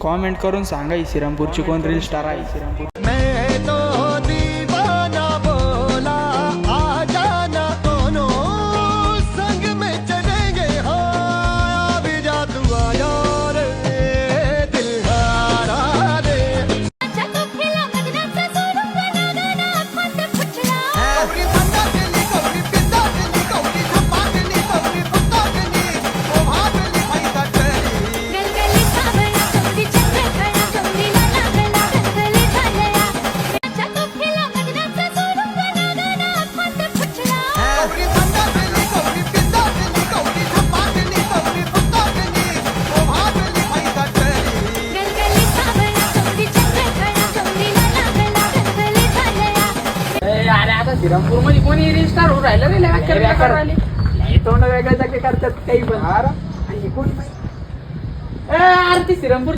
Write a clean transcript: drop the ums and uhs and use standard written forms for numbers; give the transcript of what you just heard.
Comment करून सांगा ही श्रीरामपूरची कोण रील स्टार आहे. श्रीरामपूर श्रीरामपूर मध्ये कोणी रील स्टार होऊन राहिलं रे. तोंड वेगळं करतात काही पण. आणि कोणी आरती श्रीरामपूर